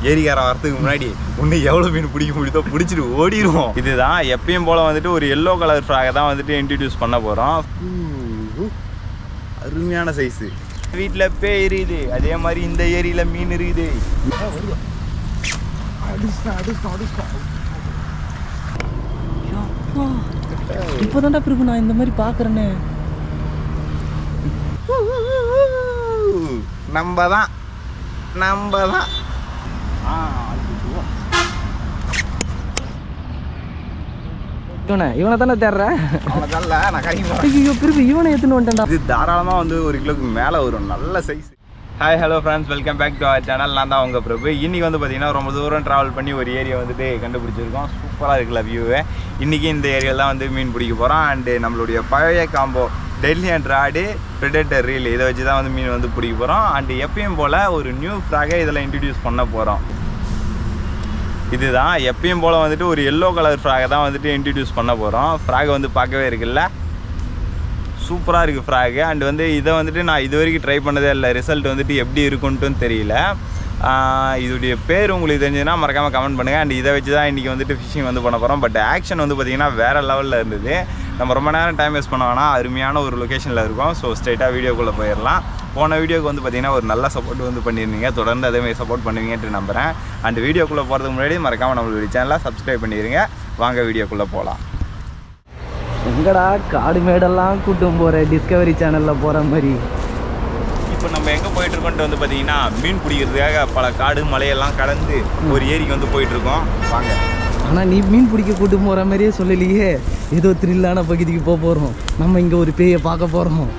ஏரிக்கார வரத்துக்கு முன்னாடி இன்னும் எவ்வளோ மீன் பிடிக்க முடியுதோ பிடிச்சிட்டு ஓடிடுவோம். இதுதான் எப்பயும் போல் வந்துட்டு ஒரு எல்லோ கலர் ஃப்ராகை தான் வந்துட்டு இன்ட்ரடியூஸ் பண்ண போகிறோம். அருமையான சைஸு. வீட்டில் பேய் இருக்குது, அதே மாதிரி இந்த ஏரியில் மீன் இருக்குது. இப்போதான்டா பிரபு நான் இந்த மாதிரி பார்க்குறேன்னு. நம்ம தான் இவனை தானே தேடுற? ஐயோ பிரபு இவனை எடுத்துன்னு வந்துட்டேன்டா. இது தாராளமாக வந்து 1 கிலோக்கு மேலே வரும், நல்ல size. Hi hello friends, welcome back to our channel. நான் தான் உங்கள் பிரபு. இன்றைக்கி வந்து பார்த்திங்கன்னா ரொம்ப தூரம் ட்ராவல் பண்ணி ஒரு ஏரியா வந்துட்டு கண்டுபிடிச்சிருக்கோம். சூப்பராக இருக்குல்ல வியூவே. இன்றைக்கி இந்த ஏரியாவில் தான் வந்து மீன் பிடிக்க போகிறோம். அண்டு நம்மளுடைய பழைய combo Delhi and rod predator reel இதை வச்சு தான் வந்து மீன் வந்து பிடிக்க போகிறோம். அண்டு எப்பயும் போல் ஒரு நியூ ஃப்ராகை இதில் இன்ட்ரடியூஸ் பண்ண போகிறோம். இதுதான் எப்பயும் போல் வந்துட்டு ஒரு எல்லோ கலர் ஃப்ராகை தான் வந்துட்டு இன்ட்ரடியூஸ் பண்ண போகிறோம். ஃப்ராகை வந்து பார்க்கவே இருக்குல்ல, சூப்பராக இருக்குது ஃப்ராகு. அண்ட் வந்து இதை வந்துட்டு நான் இது வரைக்கும் ட்ரை பண்ணதே இல்லை. ரிசல்ட் வந்துட்டு எப்படி இருக்குன்ட்டுன்னு தெரியல. இதோடைய பேர் உங்களுக்கு தெரிஞ்சதுன்னா மறக்காமல் கமெண்ட் பண்ணுங்கள். அண்ட் இதை வச்சு தான் இன்றைக்கி வந்துட்டு ஃபிஷிங் வந்து பண்ண போகிறோம். பட் ஆக்ஷன் வந்து பார்த்திங்கன்னா வேறு லெவலில் இருந்தது. நம்ம ரொம்ப நேரம் டைம் வேஸ்ட் பண்ணுவோம்னா அருமையான ஒரு லொக்கேஷனில் இருக்கும். ஸோ ஸ்ட்ரைட்டாக வீடியோக்குள்ளே போயிடலாம். போன வீடியோக்கு வந்து பார்த்திங்கன்னா ஒரு நல்ல சப்போர்ட் வந்து பண்ணியிருந்தீங்க. தொடர்ந்து அதேமாதிரி சப்போர்ட் பண்ணுவீங்கன்ட்டு நம்புகிறேன். அண்ட் வீடியோக்குள்ளே போகிறதுக்கு முன்னாடி மறக்காமல் நம்மளுடைய சேனலை சப்ஸ்கிரைப் பண்ணிடுங்க. வாங்க வீடியோக்குள்ளே போகலாம். எங்கடா காடு மேடெல்லாம் கூட்டும் போகிற டிஸ்கவரி சேனலில் போகிற மாதிரி. இப்போ நம்ம எங்கே போயிட்டுருக்கோன்ட்டு வந்து பார்த்தீங்கன்னா மீன் பிடிக்கிறதுக்காக பல காடு மலையெல்லாம் கடந்து ஒரு ஏரிக்கு வந்து போயிட்டுருக்கோம். வாங்க. ஆனால் நீ மீன் பிடிக்க கூட்டு போகிற மாதிரியே சொல்லலையே. ஏதோ த்ரில்லான பகுதிக்கு போக போகிறோம், நம்ம இங்கே ஒரு பேயை பார்க்க போகிறோம்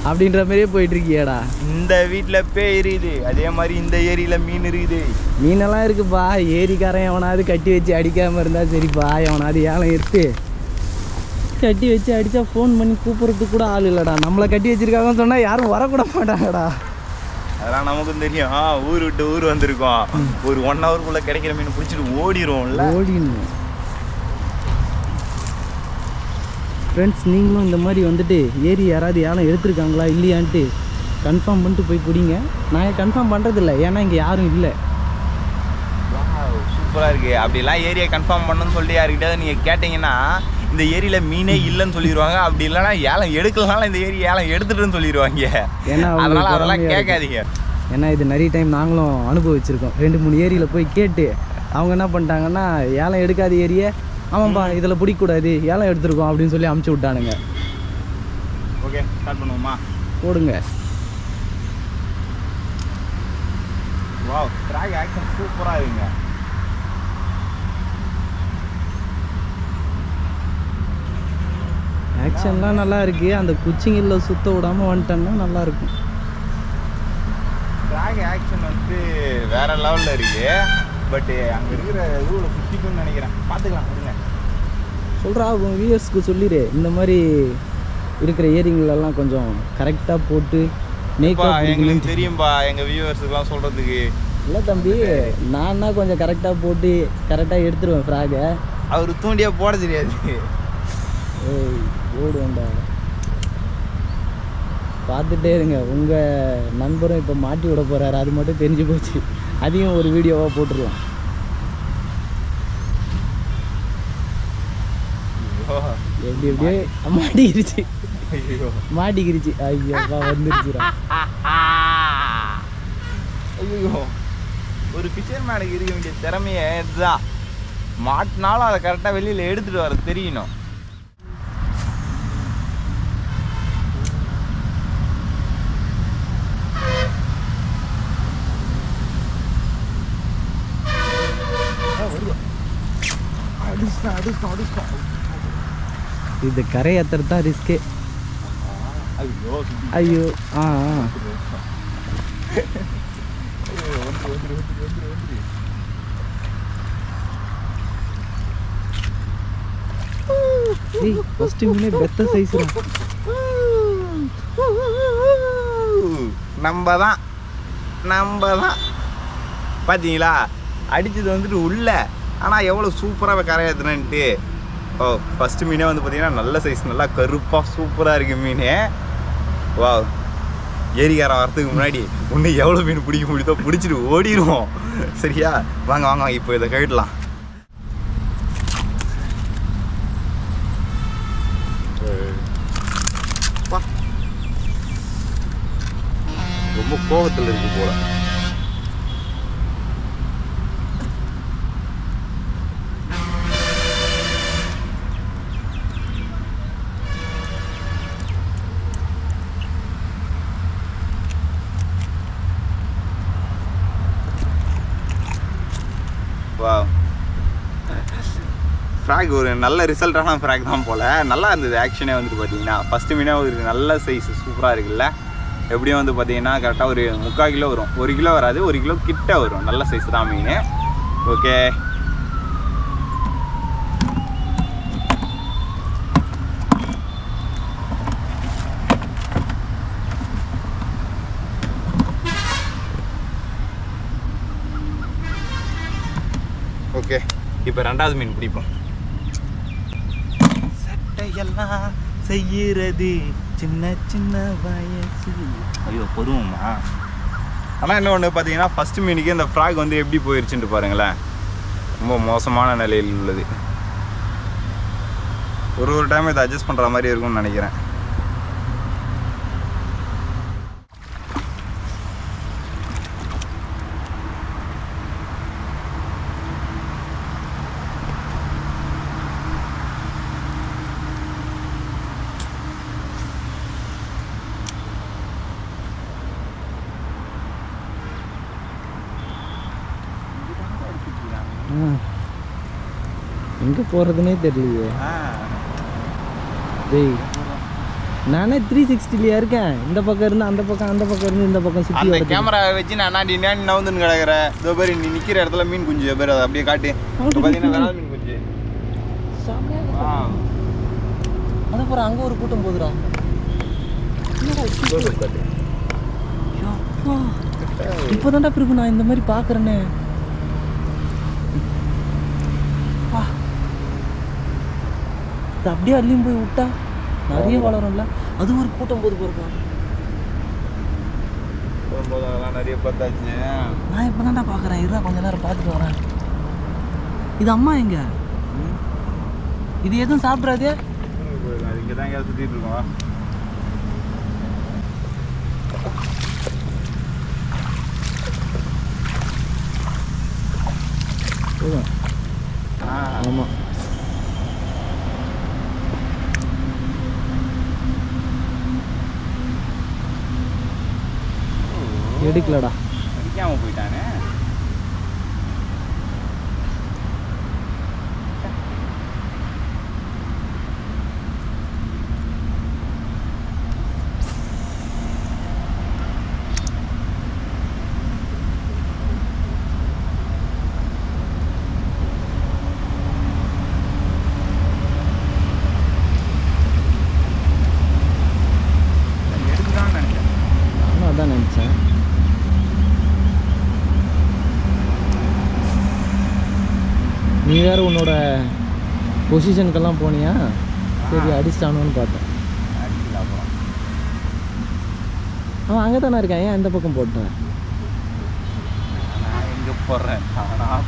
அப்படின்ற மாதிரியே போயிட்டுருக்கியாடா. இந்த வீட்டில் பேய் இருக்குது, அதே மாதிரி இந்த ஏரியில் மீன் இருக்குது. மீனெல்லாம் இருக்குப்பா. ஏரிக்காரன் எவனாவது கட்டி வச்சு அடிக்காமல் இருந்தால் சரிப்பா. எவனாவது ஏலம் எடுத்து கட்டி வச்சு அடித்தா ஃபோன் பண்ணி கூப்பிட்றதுக்கு கூட ஆள் இல்லைடா. நம்மளை கட்டி வச்சுருக்காங்கன்னு சொன்னால் யாரும் வரக்கூட மாட்டாங்கடா. அதெல்லாம் நமக்கும் தெரியும். ஊர் விட்டு ஊர் வந்திருக்கோம். ஒரு 1 ஹவருக்குள்ளே கிடைக்கிற மீன் பிடிச்சிட்டு ஓடிடுவோம்ல. ஓடிடணும். ஃப்ரெண்ட்ஸ், நீங்களும் இந்த மாதிரி வந்துட்டு ஏரி யாராவது யாரும் எடுத்துருக்காங்களா இல்லையான்ட்டு கன்ஃபார்ம் பண்ணிட்டு போய் பிடிங்க. நாங்கள் கன்ஃபார்ம் பண்ணுறதில்ல, ஏன்னா இங்கே யாரும் இல்லை. சூப்பராக இருக்குது. அப்படிலாம் ஏரியா கன்ஃபார்ம் பண்ணணும்னு சொல்லிட்டு யாருக்கிட்ட நீங்கள் கேட்டிங்கன்னா இந்த ஏரியில் மீனே இல்லைன்னு சொல்லிடுவாங்க. அப்படி இல்லைன்னா ஏலம் எடுக்கலனாலும் இந்த ஏரி ஏலம் எடுத்துட்டுன்னு சொல்லிடுவாங்க. ஏன்னா அதெல்லாம் கேட்காதீங்க. ஏன்னா இது நிறைய டைம் நாங்களும் அனுபவிச்சிருக்கோம். 2-3 ஏரியில் போய் கேட்டு அவங்க என்ன பண்ணிட்டாங்கன்னா, ஏலம் எடுக்காத ஏரியை ஆமாம்பா இதில் பிடிக்கக்கூடாது, ஏலம் எடுத்துருக்கோம் அப்படின்னு சொல்லி அமுச்சு விட்டானுங்க. ஓகே, ஸ்டார்ட் பண்ணுவோமா? போடுங்க. வாவ், ட்ராக் ஆக்ஷன் சூப்பராக இருக்குங்க. ஆக்ஷன்லாம் நல்லா இருக்குது. அந்த குச்சிங்கில் சுத்த விடாமல் வந்துட்டோன்னா நல்லாயிருக்கும். ட்ராக் ஆக்ஷன் வந்து வேறு லெவலில் இருக்குது. பட்டு அங்கே இருக்கிற ரூலை சுற்றிக்குன்னு நினைக்கிறேன். பார்த்துக்கலாம் இருங்க. சொல்கிறா உங்கள் வியூவர்ஸ்க்கு சொல்லிடு, இந்த மாதிரி இருக்கிற ஏரிங்களெல்லாம் கொஞ்சம் கரெக்டாக போட்டு எங்களுக்கு தெரியும்பா. எங்கள் வியூவர்ஸுக்கெலாம் சொல்கிறதுக்கு இல்லை தம்பி, நான் தான் கொஞ்சம் கரெக்டாக போட்டு கரெக்டாக எடுத்துருவேன் ஃப்ராகை. அவர் தூண்டியாக போட தெரியாது. ஏய் ஓடுவேண்டா. பார்த்துட்டே இருங்க. உங்கள் நண்பரும் இப்போ மாட்டி விட போகிறாரு, அது மட்டும் தெரிஞ்சு போச்சு. அதையும் ஒரு வீடியோவாக போட்டுருவோம். எப்படி எப்படியே மாட்டிக்கிருச்சு. மாட்டிக்கிருச்சு. ஐயோப்பா வந்துருச்சுடா. ஐயோ, ஒரு ஃபிஷர்மேனுக்கு இருக்க வேண்டிய திறமையை இதுதான். மாட்டினாலும் அதை கரெக்டாக வெளியில் எடுத்துகிட்டு வர தெரியணும். இது கரை ஏற்றுறது தான் ரிஸ்கே. ஐயோ ஃபர்ஸ்ட் மீனே பெத்த சைஸ். நம்ம தான் பார்த்தீங்களா, அடித்தது வந்துட்டு உள்ள. ஆனால் எவ்வளோ சூப்பராக கரையாத்துனன்ட்டு. ஓ, ஃபஸ்ட்டு மீனே வந்து பார்த்தீங்கன்னா நல்ல சைஸ், நல்லா கருப்பாக சூப்பராக இருக்குது மீன். வா, ஏரிக்காரன் வரத்துக்கு முன்னாடி இன்னும் எவ்வளோ மீன் பிடிக்க முடியுதோ பிடிச்சிட்டு ஓடிடுவோம். சரியா? வாங்க வாங்க இப்போ இதை கழிடலாம். ரொம்ப கோபத்தில் இருக்கு போல. ஃப்ராக் ஒரு நல்ல ரிசல்ட்டான ஃப்ராக் தான் போல். நல்லா இருந்தது ஆக்ஷனே வந்துட்டு பார்த்தீங்கன்னா. ஃபஸ்ட்டு மீனே ஒரு நல்ல சைஸ் சூப்பராக இருக்குல்ல. எப்படியும் வந்து பார்த்தீங்கன்னா கரெக்டாக ஒரு 3/4 கிலோ வரும். 1 கிலோ வராது, 1 கிலோ கிட்ட வரும். நல்ல சைஸ் தான் மீன். ஓகே, ஓகே இப்போ 2வது மீன் பிடிப்போம். சட்டையெல்லாம் செய்யறது சின்ன சின்ன வயசு. ஐயோ பொறுவமா. ஆனால் என்ன ஒன்று பார்த்தீங்கன்னா ஃபஸ்ட்டு மீனுக்கு இந்த ஃப்ராக் வந்து எப்படி போயிடுச்சுன்ட்டு பாருங்களேன். ரொம்ப மோசமான நிலையில் உள்ளது. ஒரு டைம் இதை அட்ஜஸ்ட் பண்ணுற மாதிரி இருக்கும்னு நினைக்கிறேன். எங்கே போகிறதுனே தெரியலையே. டேய் நானே 360லையா இருக்கேன். இந்த பக்கம் இருந்து அந்த பக்கம், அந்த பக்கம் இருந்து இந்த பக்கம் சுற்றி அந்த கேமரா வச்சு நான் நவுந்துன்னு கிடக்குறேன். இதோ பேர் நீ நிற்கிற இடத்துல மீன் குஞ்சு பேர் அதை அப்படியே காட்டு. பார்த்தீங்கன்னா மீன் குஞ்சு அதை போகிற அங்கே ஒரு கூட்டம் போதுடா. இப்போ தான்டா பிரிப்பு நான் இந்த மாதிரி பார்க்குறேன்னே. அப்படியே அள்ளியும் போய் விட்டா நிறைய வளரும்ல. அது ஒரு கூட்டம் போது போயிருக்கோம். நிறைய பார்த்தாச்சு. நான் இப்போ தான்டா பார்க்குறேன். இருடா கொஞ்ச நேரம் பார்த்துட்டு வரேன். இது அம்மா எங்க? இது எதுவும் சாப்பிட்றாது. இங்கே தான் எங்கேயாவது சுற்றிட்டு இருக்கோம். ஆமாம் எடுக்கலடா. அடிக்காமல் போயிட்டானே. அதான் நினச்சேன். நீ வேறு உன்னோட பொசிஷனுக்கெல்லாம் போனியா? சரி அடிச்சிட்டானோன்னு பார்த்தேன். அவன் அங்கே தானே இருக்கான். ஏன் இந்த பக்கம் போட்டேன்? நான் எங்கே போடுறேன்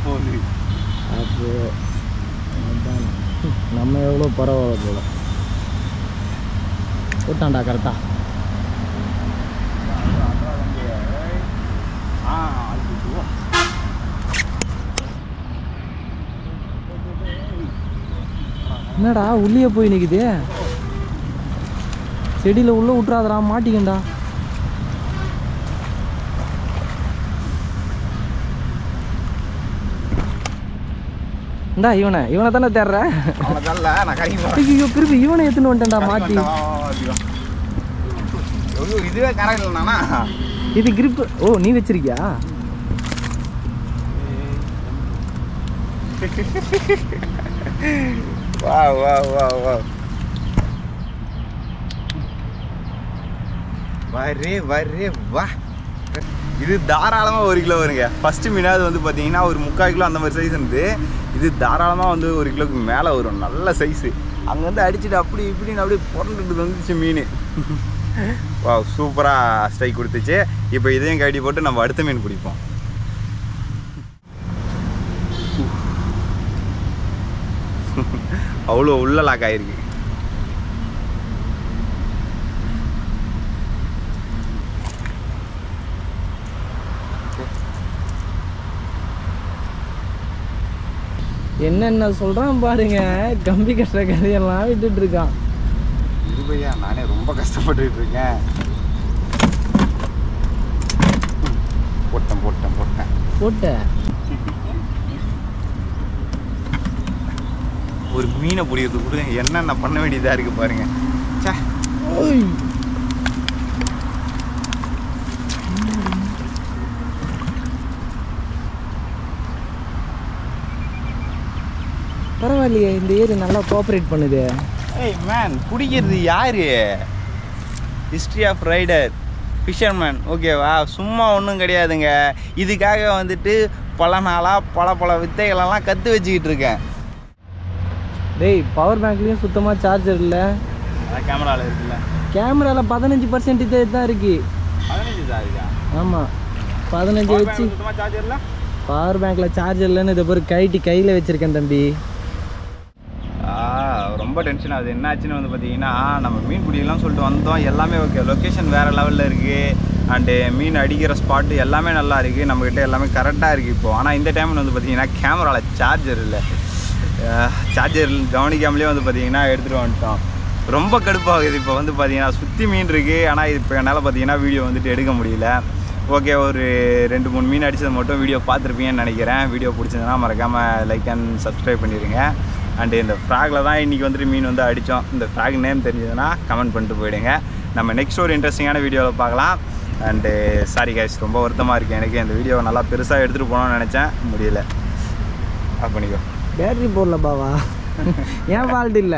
போகுது. அப்போ அதான் நம்ம எவ்வளோ பரவாயில்ல போல போட்டான்டா கரெக்டா. என்னடா உள்ளே போய் நிற்குது. செடியில் உள்ளே விட்றாதடா, மாட்டிக்கண்டா. இந்தா இவனை தானே தேடுற. ஐயோ திருப்பி இவனை எடுத்துன்னு வந்துட்டேன்டா மாட்டி. இதுவே கரெக்ட் இல்லைண்ணா. இது கிரிப்பு. ஓ நீ வச்சிருக்கியா? வா வா வா வா வரே வரே வா. இது தாராளமாக 1 கிலோ வருங்க. ஃபஸ்ட்டு மீனாவது வந்து பார்த்தீங்கன்னா ஒரு 3/4 கிலோ அந்த மாதிரி சைஸ் இருந்து. இது தாராளமாக வந்து 1 கிலோவுக்கு மேலே வரும். நல்ல சைஸு. அங்கேருந்து அடிச்சுட்டு அப்படி இப்படின்னு அப்படியே புரண்டுட்டு வந்துச்சு மீன். வா சூப்பராக ஸ்ட்ரைக் கொடுத்துச்சு. இப்போ இதையும் கட்டி போட்டு நம்ம அடுத்த மீன் பிடிப்போம். அவ்வளோ உள்ள லாக் ஆகிருக்கு. என்னென்ன சொல்கிறான் பாருங்க, கம்பி கட்டுற கதையெல்லாம் விட்டுட்டு இருக்கான். இது பையா நானே ரொம்ப கஷ்டப்பட்டுட்டு இருக்கேன். போட்டேன் ஒரு மீனை பிடிக்கிறது கூட என்னென்ன பண்ண வேண்டியதாக இருக்குது பாருங்க. சே பரவாயில்லையே, இந்த ஏரி நல்லா கோஆப்ரேட் பண்ணுது. ஏய் மேன், பிடிக்கிறது யாரு? ஹிஸ்ட்ரி ஆஃப் ரைடர் ஃபிஷர்மேன், ஓகேவா? சும்மா ஒன்றும் கிடையாதுங்க. இதுக்காக வந்துட்டு பல நாளாக பல வித்தைகளெல்லாம் கற்று வச்சுக்கிட்டு இருக்கேன். டேய், பவர் பேங்க்லேயும் சுத்தமாக சார்ஜர் இல்லை. அதான் கேமராவில் இருக்குல்ல, கேமராவில் 15% தான் இருக்கு. 15 தான் இருக்கா? ஆமாம், 15 வச்சு சுத்தமாக சார்ஜர் இல்லை. பவர் பேங்க்கில் சார்ஜர் இல்லைன்னு இதை ஒரு கையில் வச்சுருக்கேன் தம்பி. ரொம்ப டென்ஷன் ஆகுது. என்ன ஆச்சுன்னு வந்து பார்த்தீங்கன்னா, நம்ம மீன் பிடிக்கலாம் சொல்லிட்டு வந்தோம், எல்லாமே ஓகே, லொக்கேஷன் வேறு லெவலில் இருக்குது, அண்டு மீன் அடிக்கிற ஸ்பாட்டு எல்லாமே நல்லா இருக்குது, நம்மக்கிட்ட எல்லாமே கரெக்டாக இருக்குது இப்போது. ஆனால் இந்த டைமில் வந்து பார்த்தீங்கன்னா கேமராவில் சார்ஜர் இல்லை. சார்ஜர் கவனிக்காமலே வந்து பார்த்தீங்கன்னா எடுத்துகிட்டு வந்துட்டோம். ரொம்ப கடுப்பாகுது. இப்போ வந்து பார்த்தீங்கன்னா சுற்றி மீன் இருக்குது, ஆனால் இப்போ என்னால் பார்த்தீங்கன்னா வீடியோ வந்துட்டு எடுக்க முடியல. ஓகே, ஒரு 2-3 மீன் அடித்தது மட்டும் வீடியோ பார்த்துருப்பீங்கன்னு நினைக்கிறேன். வீடியோ பிடிச்சதுன்னா மறக்காமல் லைக் அண்ட் சப்ஸ்கிரைப் பண்ணிடுங்க. அண்டு இந்த ஃப்ராகில் தான் இன்றைக்கி வந்துட்டு மீன் வந்து அடித்தோம். இந்த ஃப்ராக் நேம் தெரிஞ்சதுன்னா கமெண்ட் பண்ணிட்டு போயிடுங்க. நம்ம நெக்ஸ்ட் ஒரு இன்ட்ரெஸ்டிங்கான வீடியோவில் பார்க்கலாம். அண்டு சாரி கைஸ், ரொம்ப வருத்தமாக இருக்குது எனக்கு. இந்த வீடியோவை நல்லா பெருசாக எடுத்துகிட்டு போகணும்னு நினச்சேன், முடியல. பண்ணிக்கோ. பேட்டரி போடல பாவா, ஏன் ஃபால்ட் இல்லை.